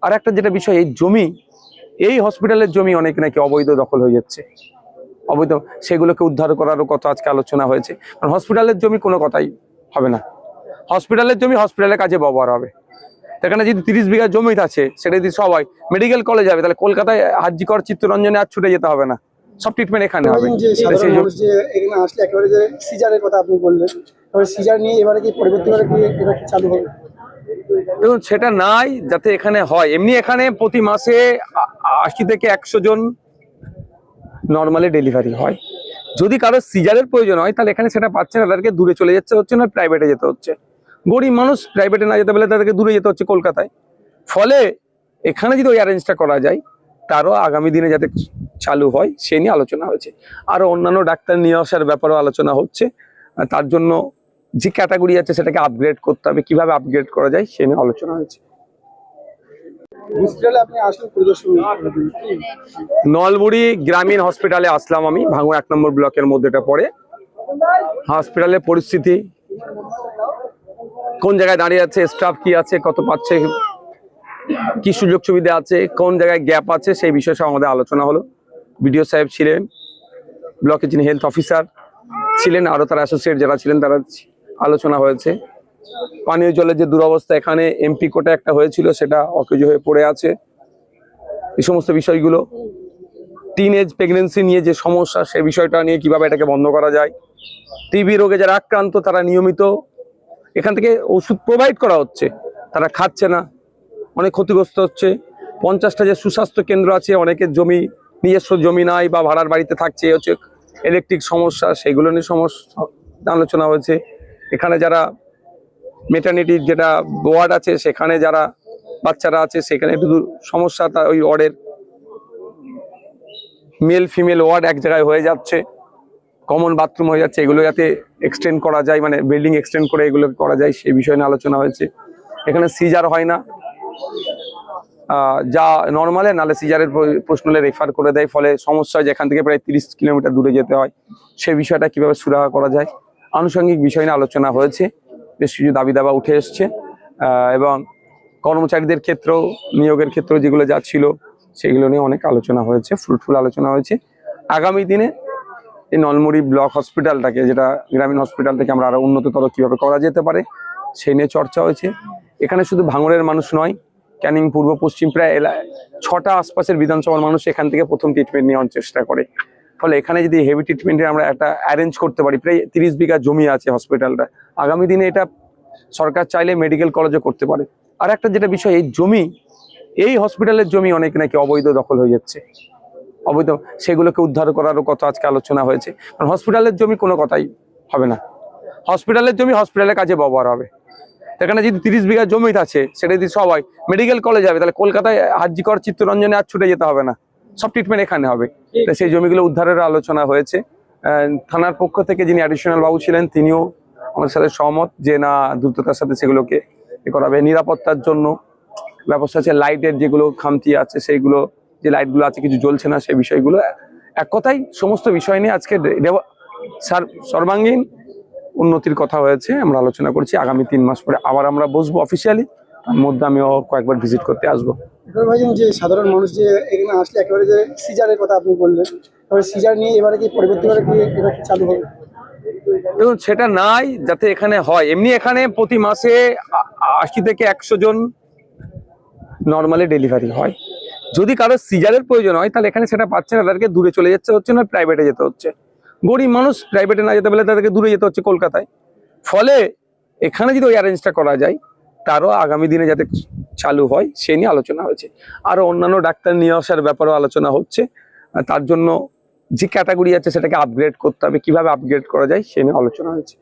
আর একটা যেটা বিষয়, এই জমি, এই হসপিটালের জমি অনেক নাকি অবৈধ দখল হয়ে যাচ্ছে, অবৈধ, সেগুলোকে উদ্ধার করারও কথা আজকে আলোচনা হয়েছে। কারণ হসপিটালের জমি কোনো কথাই হবে না, হসপিটালের জমি হসপিটালের কাজে ব্যবহার হবে। এখানে যদি 30 বিঘা জমি আছে, সেটা যদি সবাই মেডিকেল কলেজ যাবে, তাহলে কলকাতায় হাজিকর চিত্তরঞ্জনে আর ছুটে যেতে হবে না, সব ট্রিটমেন্ট এখানে হবে। এখানে আসলে একেবারে যে সিজারের কথা আপনি বললেন, তবে সিজার নিয়ে এবারে কি পরবর্তীবারে কি এটা চালু হবে? দেখুন, সেটা নাই যাতে এখানে হয়। এমনি এখানে প্রতি মাসে 80 থেকে 100 জন নর্মালি ডেলিভারি হয়। যদি কারো সিজারের প্রয়োজন হয়, তাহলে এখানে সেটা পাচ্ছে না, তাদেরকে দূরে চলে যেতে হচ্ছে, না প্রাইভেটে যেতে হচ্ছে। গরিব মানুষ প্রাইভেটে না যেতে পারলে তাদেরকে দূরে যেতে হচ্ছে কলকাতায়। ফলে এখানে যদি ওই অ্যারেঞ্জটা করা যায়, তারও আগামী দিনে যাতে চালু হয় সে নিয়ে আলোচনা হয়েছে। আরো অন্যান্য ডাক্তার নিয়ে আসার ব্যাপারেও আলোচনা হচ্ছে। তার জন্য যে ক্যাটাগরি আছে সেটাকে আপগ্রেড করতে হবে, কিভাবে আপগ্রেড করা যায় সে নিয়ে আলোচনা হয়েছে। নলবুড়ি গ্রামীণ হসপিটালে আসলাম আমি, ভাঙড় 1 নম্বর ব্লকের মধ্যে এটা পড়ে। হসপিটালের পরিস্থিতি কোন জায়গায় দাঁড়িয়ে আছে, স্টাফ কি আছে, কত পাচ্ছে, কি সুযোগ সুবিধা আছে, কোন জায়গায় গ্যাপ আছে, সেই বিষয়ে সব আমাদের আলোচনা হলো। বিডিও সাহেব ছিলেন, ব্লকের যিনি হেলথ অফিসার ছিলেন, আরো তারা অ্যাসোসিয়েট যারা ছিলেন, তারা আলোচনা হয়েছে। পানীয় জলের যে দুরবস্থা, এখানে এমপি কোটা একটা হয়েছিল, সেটা অকেজ হয়ে পড়ে আছে, এই সমস্ত বিষয়গুলো। টিন এজ প্রেগনেন্সি নিয়ে যে সমস্যা, সে বিষয়টা নিয়ে কিভাবে এটাকে বন্ধ করা যায়। টিবি রোগে যারা আক্রান্ত, তারা নিয়মিত এখান থেকে ওষুধ প্রোভাইড করা হচ্ছে, তারা খাচ্ছে না, অনেক ক্ষতিগ্রস্ত হচ্ছে। 50টা যে সুস্বাস্থ্য কেন্দ্র আছে, অনেকের জমি, নিজস্ব জমি নাই বা ভাড়ার বাড়িতে থাকছে, হচ্ছে ইলেকট্রিক সমস্যা, সেগুলো নিয়ে সমস্যা আলোচনা হয়েছে। এখানে যারা মেটার্নিটির যেটা ওয়ার্ড আছে, সেখানে যারা বাচ্চারা আছে, সেখানে একটু সমস্যা, তা ওই ওয়ার্ডের মেল ফিমেল ওয়ার্ড এক জায়গায় হয়ে যাচ্ছে, কমন বাথরুম হয়ে যাচ্ছে, এগুলো যাতে এক্সটেন্ড করা যায়, মানে বিল্ডিং এক্সটেন্ড করে এগুলো করা যায়, সেই বিষয় নিয়ে আলোচনা হয়েছে। এখানে সিজার হয় না, যা নর্মালে, নালে সিজারের প্রশ্ন হলে রেফার করে দেয়, ফলে সমস্যা হয়, যেখান থেকে প্রায় 30 কিলোমিটার দূরে যেতে হয়, সেই বিষয়টা কিভাবে সুরাহা করা যায়, আনুষঙ্গিক বিষয় নিয়ে আলোচনা হয়েছে। বেশ কিছু দাবি দাবা উঠে এসছে, এবং কর্মচারীদের ক্ষেত্রেও, নিয়োগের ক্ষেত্রেও যেগুলো যা ছিল, সেগুলো নিয়ে অনেক আলোচনা হয়েছে, ফ্রুটফুল আলোচনা হয়েছে। আগামী দিনে এই নলমুড়ি ব্লক হসপিটালটাকে, যেটা গ্রামীণ হসপিটালটাকে আমরা আরো উন্নততর কিভাবে করা যেতে পারে, সেই নিয়ে চর্চা হয়েছে। এখানে শুধু ভাঙড়ের মানুষ নয়, ক্যানিং পূর্ব পশ্চিম প্রায় 6টা আশপাশের বিধানসভার মানুষ এখান থেকে প্রথম ট্রিটমেন্ট নেওয়ার চেষ্টা করে। ফলে এখানে যদি হেভি ট্রিটমেন্টের আমরা একটা অ্যারেঞ্জ করতে পারি, প্রায় 30 বিঘা জমি আছে হসপিটালটা, আগামী দিনে এটা সরকার চাইলে মেডিকেল কলেজও করতে পারে। আর একটা যেটা বিষয়, এই জমি, এই হসপিটালের জমি অনেক নাকি অবৈধ দখল হয়ে যাচ্ছে, অবৈধ, সেগুলোকে উদ্ধার করারও কথা আজকে আলোচনা হয়েছে। কারণ হসপিটালের জমি কোনো কথাই হবে না, হসপিটালের জমি হসপিটালের কাজে ব্যবহার হবে। এখানে যদি 30 বিঘা জমি আছে, সেটা যদি সবাই মেডিকেল কলেজ যাবে, তাহলে কলকাতায় হাজিকর চিত্তরঞ্জনে আর ছুটে যেতে হবে না, সব ট্রিটমেন্ট এখানে হবে। তো সেই জমিগুলো উদ্ধারের আলোচনা হয়েছে। থানার পক্ষ থেকে যিনি অ্যাডিশনাল বাবু ছিলেন, তিনিও আমাদের সাথে সহমত যে না, দ্রুততার সাথে সেগুলোকে করা হবে। নিরাপত্তার জন্য ব্যবস্থা আছে, লাইটের যেগুলো খামতি আছে, সেইগুলো, যে লাইটগুলো আছে কিছু জ্বলছে না, সেই বিষয়গুলো, এক কথায় সমস্ত বিষয় নিয়ে আজকে সর্বাঙ্গীন উন্নতির কথা হয়েছে, আমরা আলোচনা করছি। আগামী 3 মাস পরে আবার আমরা বসবো অফিসিয়ালি, তার মধ্যে আমিও কয়েকবার ভিজিট করতে আসবো। যে সাধারণ মানুষ যে এখানে আসলে একেবারে যে সিজারের কথা আপনি বললেন, তবে সিজার নিয়ে এবারে কি পরবর্তীবারে কি এটা চালু হবে? দেখুন, সেটা নাই যাতে এখানে হয়। এমনি এখানে প্রতি মাসে 80 থেকে 100 জন নর্মালি ডেলিভারি হয়। যদি কারো সিজারের প্রয়োজন হয়, তাহলে এখানে সেটা পাচ্ছে না, তাদেরকে দূরে চলে যেতে হচ্ছে, না প্রাইভেটে যেতে হচ্ছে। গরিব মানুষ প্রাইভেটে না যেতে পারলে তাদেরকে দূরে যেতে হচ্ছে কলকাতায়। ফলে এখানে যদি ওই অ্যারেঞ্জটা করা যায়, তারও আগামী দিনে যাতে চালু হয় সে নিয়ে আলোচনা হয়েছে। আরো অন্যান্য ডাক্তার নিয়ে আসার ব্যাপারেও আলোচনা হচ্ছে। তার জন্য যে ক্যাটাগরি আছে সেটাকে আপগ্রেড করতে হবে, কিভাবে আপগ্রেড করা যায় সে নিয়ে আলোচনা হয়েছে।